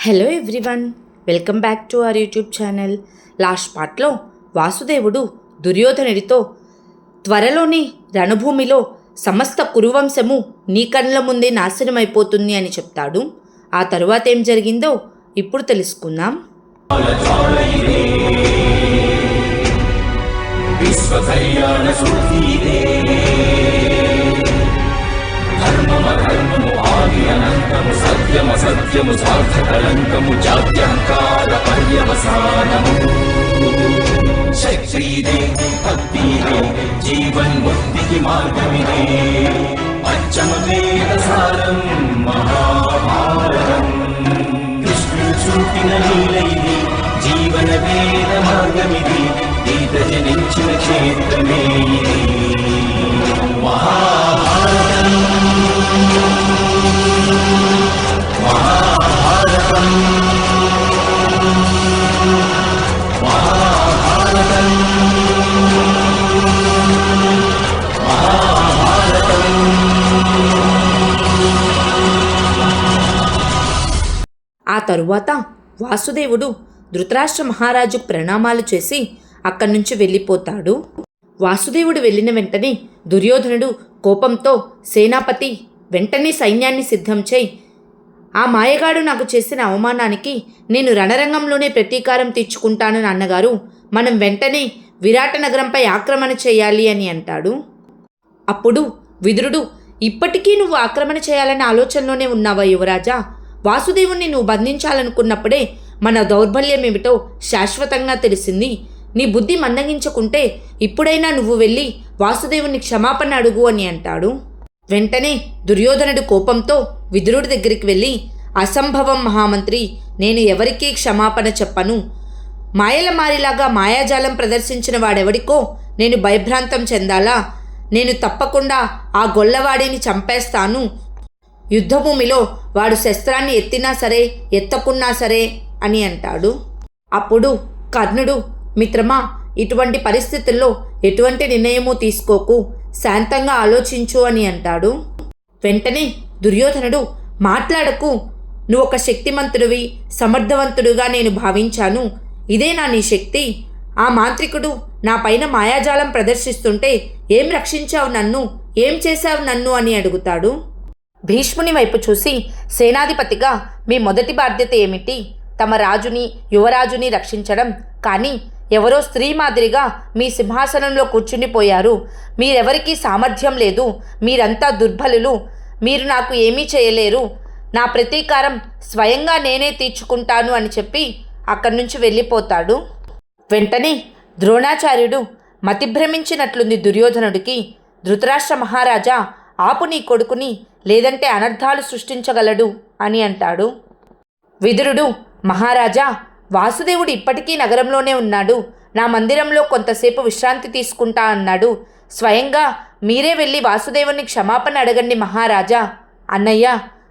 Hello everyone, welcome back to our YouTube channel. Last పార్ట్లో వాసుదేవుడు దుర్యోధనుడితో త్వరలోనే రణభూమిలో సమస్త కురువంశము నీ కళ్ళ ముందే నాశనమైపోతుంది అని చెప్తాడు. ఆ తరువాత ఏం జరిగిందో ఇప్పుడు తెలుసుకుందాం. సత్యము సార్థకలంకము జాత్యంకార పర్యవసానము శక్తిదే భక్తిదే జీవన్ముక్తికి మార్గమిదే పంచమ వేదసారం మహాభారతం కృష్ణుడు చూపిన లీలైది జీవన వేద మార్గమిది గీత జనించిన క్షేత్రమే ఇది మహాభారతం. ఆ తరువాత వాసుదేవుడు ధృతరాష్ట్ర మహారాజు ప్రణామాలు చేసి అక్కడి నుంచి వెళ్ళిపోతాడు. వాసుదేవుడు వెళ్ళిన వెంటనే దుర్యోధనుడు కోపంతో, సేనాపతి వెంటనే సైన్యాన్ని సిద్ధం చేయి, ఆ మాయగాడు నాకు చేసిన అవమానానికి నేను రణరంగంలోనే ప్రతీకారం తీర్చుకుంటాను నాన్నగారు, మనం వెంటనే విరాట నగరంపై ఆక్రమణ చేయాలి అని అంటాడు. అప్పుడు విదురుడు, ఇప్పటికీ నువ్వు ఆక్రమణ చేయాలనే ఆలోచనలోనే ఉన్నావా యువరాజా? వాసుదేవుణ్ణి నువ్వు బంధించాలనుకున్నప్పుడే మన దౌర్బల్యం ఏమిటో శాశ్వతంగా తెలిసింది. నీ బుద్ధి మందగించకుంటే ఇప్పుడైనా నువ్వు వెళ్ళి వాసుదేవుని క్షమాపణ అడుగు అని అంటాడు. వెంటనే దుర్యోధనుడు కోపంతో విదురుడి దగ్గరికి వెళ్ళి, అసంభవం మహామంత్రి, నేను ఎవరికీ క్షమాపణ చెప్పను. మాయల మారిలాగా మాయాజాలం ప్రదర్శించిన వాడెవడికో నేను భయభ్రాంతం చెందాలా? నేను తప్పకుండా ఆ గొల్లవాడిని చంపేస్తాను. యుద్ధభూమిలో వాడు శస్త్రాన్ని ఎత్తినా సరే ఎత్తకున్నా సరే అని అంటాడు. అప్పుడు కర్ణుడు, మిత్రమా, ఇటువంటి పరిస్థితుల్లో ఎటువంటి నిర్ణయమూ తీసుకోకు, శాంతంగా ఆలోచించు అని అంటాడు. వెంటనే దుర్యోధనుడు, మాట్లాడకు, నువ్వు ఒక శక్తిమంతుడివి, సమర్థవంతుడుగా నేను భావించాను. ఇదేనా నీ శక్తి? ఆ మాంత్రికుడు నా పైన మాయాజాలం ప్రదర్శిస్తుంటే ఏం రక్షించావు నన్ను, ఏం చేశావు నన్ను అని అడుగుతాడు. భీష్ముని వైపు చూసి, సేనాధిపతిగా మీ మొదటి బాధ్యత ఏమిటి? తమ రాజుని, యువరాజుని రక్షించడం. కానీ ఎవరో స్త్రీ మాదిరిగా మీ సింహాసనంలో కూర్చునిపోయారు. మీరెవరికీ సామర్థ్యం లేదు, మీరంతా దుర్బలులు, మీరు నాకు ఏమీ చేయలేరు, నా ప్రతీకారం స్వయంగా నేనే తీర్చుకుంటాను అని చెప్పి అక్కడి నుంచి వెళ్ళిపోతాడు. వెంటనే ద్రోణాచార్యుడు, మతిభ్రమించినట్లుంది దుర్యోధనుడికి, ధృతరాష్ట్ర మహారాజా, ఆపు నీ కొడుకుని, లేదంటే అనర్థాలు సృష్టించగలడు అని అంటాడు. విదురుడు, మహారాజా, వాసుదేవుడు ఇప్పటికీ నగరంలోనే ఉన్నాడు, నా మందిరంలో కొంతసేపు విశ్రాంతి తీసుకుంటా అన్నాడు. స్వయంగా మీరే వెళ్ళి వాసుదేవుని క్షమాపణ అడగండి మహారాజా. అన్నయ్య,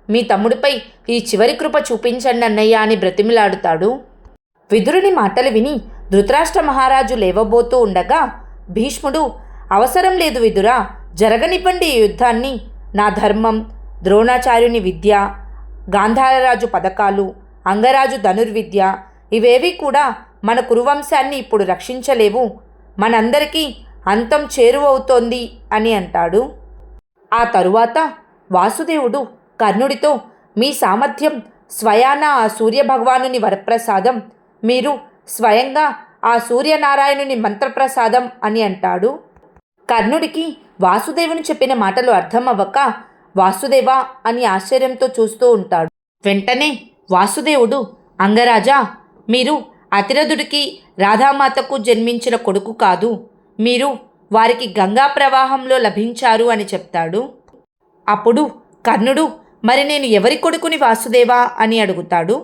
మీ తమ్ముడిపై ఈ చివరి కృప చూపించండి అన్నయ్య అని బ్రతిమిలాడుతాడు. విదురుని మాటలు విని ధృతరాష్ట్ర మహారాజు లేవబోతూ ఉండగా భీష్ముడు, అవసరం లేదు విదురా, జరగనివ్వండి ఈ యుద్ధాన్ని. నా ధర్మం, ద్రోణాచార్యుని విద్య, గాంధారరాజు పథకాలు, అంగరాజు ధనుర్విద్య ఇవేవీ కూడా మన కురువంశాన్ని ఇప్పుడు రక్షించలేవు, మనందరికీ అంతం చేరువవుతోంది అని అంటాడు. ఆ తరువాత వాసుదేవుడు కర్ణుడితో, మీ సామర్థ్యం స్వయాన ఆ సూర్యభగవానుని వరప్రసాదం, మీరు స్వయంగా ఆ సూర్యనారాయణుని మంత్రప్రసాదం అని అంటాడు. కర్ణుడికి వాసుదేవుని చెప్పిన మాటలు అర్థం అవ్వక వాసుదేవా అని ఆశ్చర్యంతో చూస్తూ ఉంటాడు. వెంటనే వాసుదేవుడు, అంగరాజా, మీరు అతిరథుడికి రాధామాతకు జన్మించిన కొడుకు కాదు, మీరు వారికి గంగా ప్రవాహంలో లభించారు అని చెప్తాడు. అప్పుడు కర్ణుడు, మరి నేను ఎవరి కొడుకుని వాసుదేవా అని అడుగుతాడు.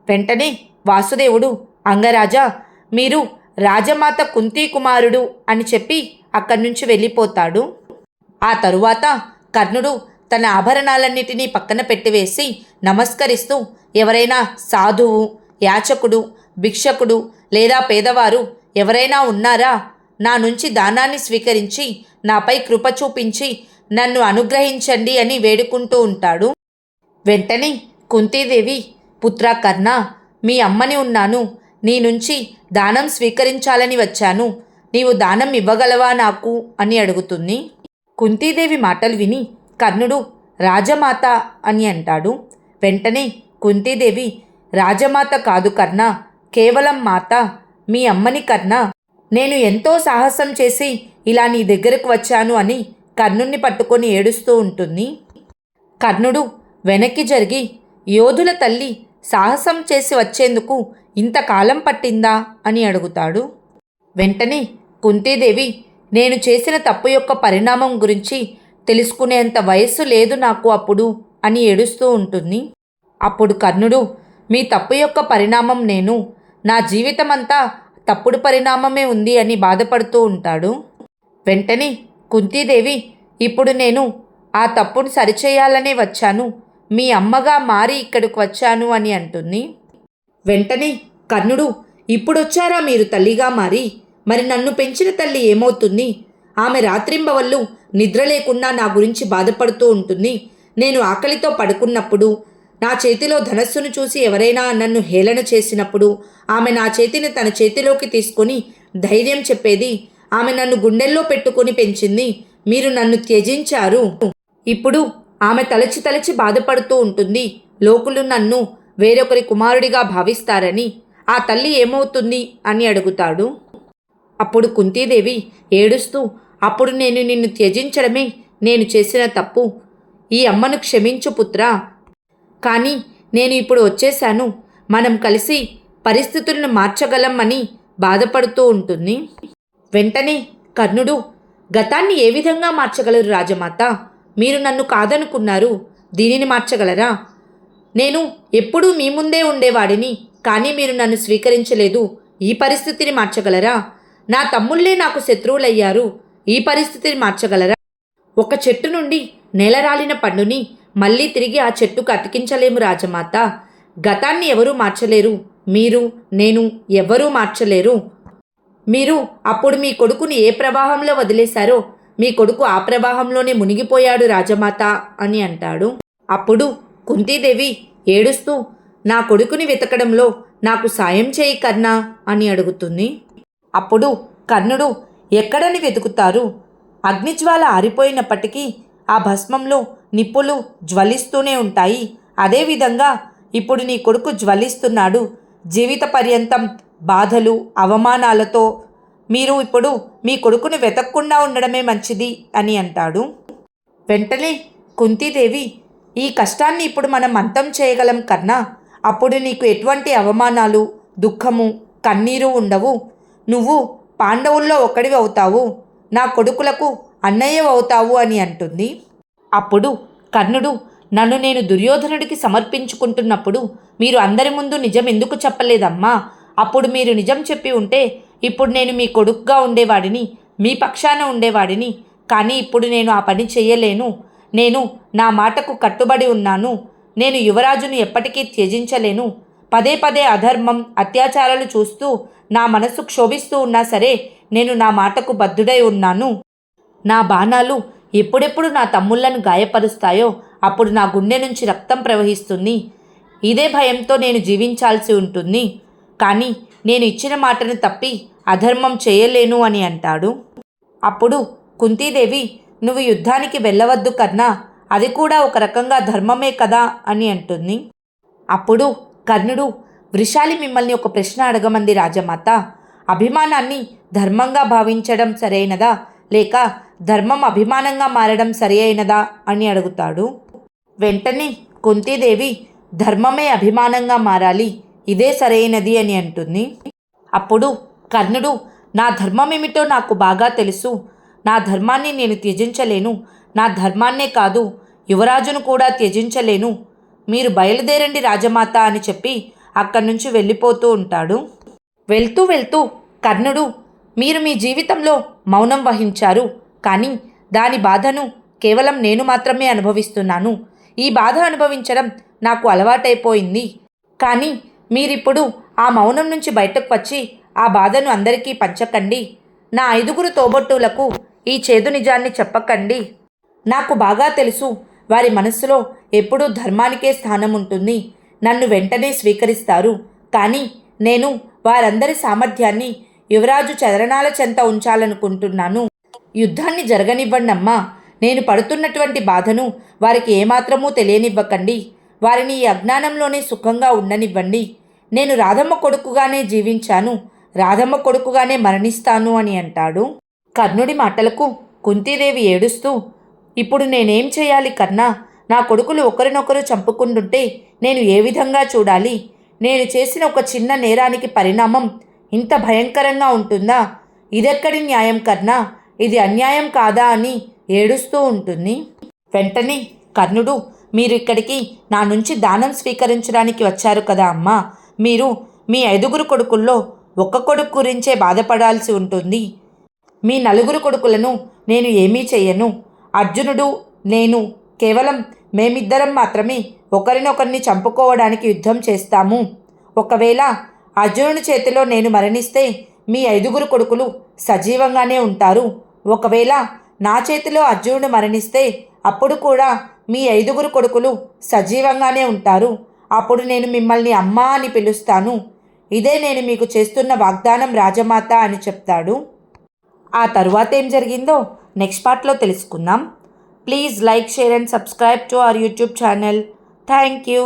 వెంటనే వాసుదేవుడు, అంగరాజా, మీరు రాజమాత కుంతీ కుమారుడు అని చెప్పి అక్కడి నుంచి వెళ్ళిపోతాడు. ఆ తరువాత కర్ణుడు తన ఆభరణాలన్నిటినీ పక్కన పెట్టివేసి నమస్కరిస్తూ, ఎవరైనా సాధువు, యాచకుడు, భిక్షకుడు లేదా పేదవారు ఎవరైనా ఉన్నారా? నా నుంచి దానాన్ని స్వీకరించి నాపై కృప చూపించి నన్ను అనుగ్రహించండి అని వేడుకుంటూ ఉంటాడు. వెంటనే కుంతీదేవి, పుత్రా కర్ణ, మీ అమ్మని ఉన్నాను, నీ నుంచి దానం స్వీకరించాలని వచ్చాను, నీవు దానం ఇవ్వగలవా నాకు అని అడుగుతుంది. కుంతీదేవి మాటలు విని కర్ణుడు రాజమాత అని అంటాడు. వెంటనే కుంతీదేవి, రాజమాత కాదు కర్ణ, కేవలం మాత, మీ అమ్మని కర్ణ. నేను ఎంతో సాహసం చేసి ఇలా నీ దగ్గరకు వచ్చాను అని కర్ణుణ్ణి పట్టుకొని ఏడుస్తూ ఉంటుంది. కర్ణుడు వెనక్కి జరిగి, యోధుల తల్లి సాహసం చేసి వచ్చేందుకు ఇంతకాలం పట్టిందా అని అడుగుతాడు. వెంటనే కుంతీదేవి, నేను చేసిన తప్పు యొక్క పరిణామం గురించి తెలుసుకునేంత వయస్సు లేదు నాకు అప్పుడు అని ఏడుస్తూ ఉంటుంది. అప్పుడు కర్ణుడు, మీ తప్పు యొక్క పరిణామం నేను, నా జీవితమంతా తప్పుడు పరిణామమే ఉంది అని బాధపడుతూ ఉంటాడు. వెంటనే కుంతీదేవి, ఇప్పుడు నేను ఆ తప్పును సరిచేయాలనే వచ్చాను, మీ అమ్మగా మారి ఇక్కడికి వచ్చాను అని అంటుంది. వెంటనే కర్ణుడు, ఇప్పుడొచ్చారా మీరు తల్లిగా మారి? మరి నన్ను పెంచిన తల్లి ఏమవుతుంది? ఆమె రాత్రింబవళ్ళు నిద్ర లేకుండా నా గురించి బాధపడుతూ ఉంటుంది. నేను ఆకలితో పడుకున్నప్పుడు, నా చేతిలో ధనస్సును చూసి ఎవరైనా నన్ను హేళన చేసినప్పుడు ఆమె నా చేతిని తన చేతిలోకి తీసుకొని ధైర్యం చెప్పేది. ఆమె నన్ను గుండెల్లో పెట్టుకొని పెంచింది, మీరు నన్ను త్యజించారు. ఇప్పుడు ఆమె తలచి తలచి బాధపడుతూ ఉంటుంది. లోకులు నన్ను వేరొకరి కుమారుడిగా భావిస్తారని. ఆ తల్లి ఏమవుతుంది అని అడుగుతాడు. అప్పుడు కుంతీదేవి ఏడుస్తూ, అప్పుడు నేను నిన్ను త్యజించడమే నేను చేసిన తప్పు. ఈ అమ్మను క్షమించు పుత్రా, కానీ నేను ఇప్పుడు వచ్చేశాను, మనం కలిసి పరిస్థితులను మార్చగలం అని బాధపడుతూ ఉంటుంది. వెంటనే కర్ణుడు, గతాన్ని ఏ విధంగా మార్చగలరు రాజమాత? మీరు నన్ను కాదనుకున్నారు, దీనిని మార్చగలరా? నేను ఎప్పుడూ మీ ముందే ఉండేవాడిని, కానీ మీరు నన్ను స్వీకరించలేదు, ఈ పరిస్థితిని మార్చగలరా? నా తమ్ముళ్ళే నాకు శత్రువులయ్యారు, ఈ పరిస్థితిని మార్చగలరా? ఒక చెట్టు నుండి నేలరాలిన పండుని మళ్ళీ తిరిగి ఆ చెట్టుకు అతికించలేము రాజమాత. గతాన్ని ఎవరూ మార్చలేరు, మీరు నేను ఎవరూ మార్చలేరు. మీరు అప్పుడు మీ కొడుకుని ఏ ప్రవాహంలో వదిలేశారో మీ కొడుకు ఆ ప్రవాహంలోనే మునిగిపోయాడు రాజమాత అని అంటాడు. అప్పుడు కుంతీదేవి ఏడుస్తూ, నా కొడుకుని వెతకడంలో నాకు సాయం చేయి కర్ణ అని అడుగుతుంది. అప్పుడు కర్ణుడు, ఎక్కడని వెతుకుతారు? అగ్నిజ్వాల ఆరిపోయినప్పటికీ ఆ భస్మంలో నిప్పులు జ్వలిస్తూనే ఉంటాయి. అదేవిధంగా ఇప్పుడు నీ కొడుకు జ్వలిస్తున్నాడు. జీవిత పర్యంతం బాధలు అవమానాలతో మీరు ఇప్పుడు మీ కొడుకుని వెతకకుండా ఉండడమే మంచిది అని అంటాడు. వెంటనే కుంతీదేవి, ఈ కష్టాన్ని ఇప్పుడు మనం అంతం చేయగలం కర్ణ. అప్పుడు నీకు ఎటువంటి అవమానాలు, దుఃఖము, కన్నీరు ఉండవు. నువ్వు పాండవుల్లో ఒకడివి అవుతావు, నా కొడుకులకు అన్నయ్య అవుతావు అని అంటుంది. అప్పుడు కర్ణుడు, నన్ను నేను దుర్యోధనుడికి సమర్పించుకుంటున్నప్పుడు మీరు అందరి ముందు నిజం ఎందుకు చెప్పలేదమ్మా? అప్పుడు మీరు నిజం చెప్పి ఉంటే ఇప్పుడు నేను మీ కొడుకుగా ఉండేవాడిని, మీ పక్షాన ఉండేవాడిని. కానీ ఇప్పుడు నేను ఆ పని చెయ్యలేను. నేను నా మాటకు కట్టుబడి ఉన్నాను. నేను యువరాజును ఎప్పటికీ త్యజించలేను. పదే పదే అధర్మం, అత్యాచారాలు చూస్తూ నా మనసు క్షోభిస్తూ ఉన్నా సరే నేను నా మాటకు బద్ధుడై ఉన్నాను. నా బాణాలు ఎప్పుడెప్పుడు నా తమ్ముళ్లను గాయపరుస్తాయో అప్పుడు నా గుండె నుంచి రక్తం ప్రవహిస్తుంది. ఇదే భయంతో నేను జీవించాల్సి ఉంటుంది. కానీ నేను ఇచ్చిన మాటను తప్పి అధర్మం చేయలేను అని అంటాడు. అప్పుడు కుంతీదేవి, నువ్వు యుద్ధానికి వెళ్ళవద్దు కర్ణ, అది కూడా ఒక రకంగా ధర్మమే కదా అని అంటుంది. అప్పుడు కర్ణుడు, వృషాలి మిమ్మల్ని ఒక ప్రశ్న అడగమంది రాజమాత. అభిమానాన్ని ధర్మంగా భావించడం సరైనదా, లేక ధర్మం అభిమానంగా మారడం సరి అయినదా అని అడుగుతాడు. వెంటనే కుంతీదేవి, ధర్మమే అభిమానంగా మారాలి, ఇదే సరైనది అని అంటుంది. అప్పుడు కర్ణుడు, నా ధర్మం ఏమిటో నాకు బాగా తెలుసు. నా ధర్మాన్ని నేను త్యజించలేను. నా ధర్మాన్నే కాదు, యువరాజును కూడా త్యజించలేను. మీరు బయలుదేరండి రాజమాత అని చెప్పి అక్కడి నుంచి వెళ్ళిపోతూ ఉంటాడు. వెళ్తూ వెళ్తూ కర్ణుడు, మీరు మీ జీవితంలో మౌనం వహించారు, కానీ దాని బాధను కేవలం నేను మాత్రమే అనుభవిస్తున్నాను. ఈ బాధ అనుభవించడం నాకు అలవాటైపోయింది. కానీ మీరిప్పుడు ఆ మౌనం నుంచి బయటకు వచ్చి ఆ బాధను అందరికీ పంచకండి. నా 5 తోబుట్టువులకు ఈ చేదు నిజాన్ని చెప్పకండి. నాకు బాగా తెలుసు, వారి మనస్సులో ఎప్పుడూ ధర్మానికే స్థానం ఉంటుంది. నన్ను వెంటనే స్వీకరిస్తారు. కానీ నేను వారందరి సామర్థ్యాన్ని యువరాజు చదరణాల చెంత ఉంచాలనుకుంటున్నాను. యుద్ధాన్ని జరగనివ్వండమ్మా. నేను పడుతున్నటువంటి బాధను వారికి ఏమాత్రమూ తెలియనివ్వకండి. వారిని ఈ అజ్ఞానంలోనే సుఖంగా ఉండనివ్వండి. నేను రాధమ్మ కొడుకుగానే జీవించాను, రాధమ్మ కొడుకుగానే మరణిస్తాను అని అంటాడు. కర్ణుడి మాటలకు కుంతీదేవి ఏడుస్తూ, ఇప్పుడు నేనేం చేయాలి కర్ణ? నా కొడుకులు ఒకరినొకరు చంపుకుంటుంటే నేను ఏ విధంగా చూడాలి? నేను చేసిన ఒక చిన్న నేరానికి పరిణామం ఇంత భయంకరంగా ఉంటుందా? ఇదెక్కడి న్యాయం కర్ణ? ఇది అన్యాయం కాదా అని ఏడుస్తూ ఉంటుంది. వెంటనే కర్ణుడు, మీరు ఇక్కడికి నా నుంచి దానం స్వీకరించడానికి వచ్చారు కదా అమ్మా. మీరు మీ 5 కొడుకుల్లో ఒక్క కొడుకు గురించే బాధపడాల్సి ఉంటుంది. మీ 4 కొడుకులను నేను ఏమీ చెయ్యను. అర్జునుడు, నేను కేవలం మేమిద్దరం మాత్రమే ఒకరినొకరిని చంపుకోవడానికి యుద్ధం చేస్తాము. ఒకవేళ అర్జునుడి చేతిలో నేను మరణిస్తే మీ 5 కొడుకులు సజీవంగానే ఉంటారు. ఒకవేళ నా చేతిలో అర్జునుడు మరణిస్తే అప్పుడు కూడా మీ 5 కొడుకులు సజీవంగానే ఉంటారు. అప్పుడు నేను మిమ్మల్ని అమ్మా అని పిలుస్తాను. ఇదే నేను మీకు చేస్తున్న వాగ్దానం రాజమాత అని చెప్తాడు. ఆ తరువాత ఏం జరిగిందో నెక్స్ట్ పార్ట్లో తెలుసుకుందాం. Please like, share and subscribe to our YouTube channel. Thank you.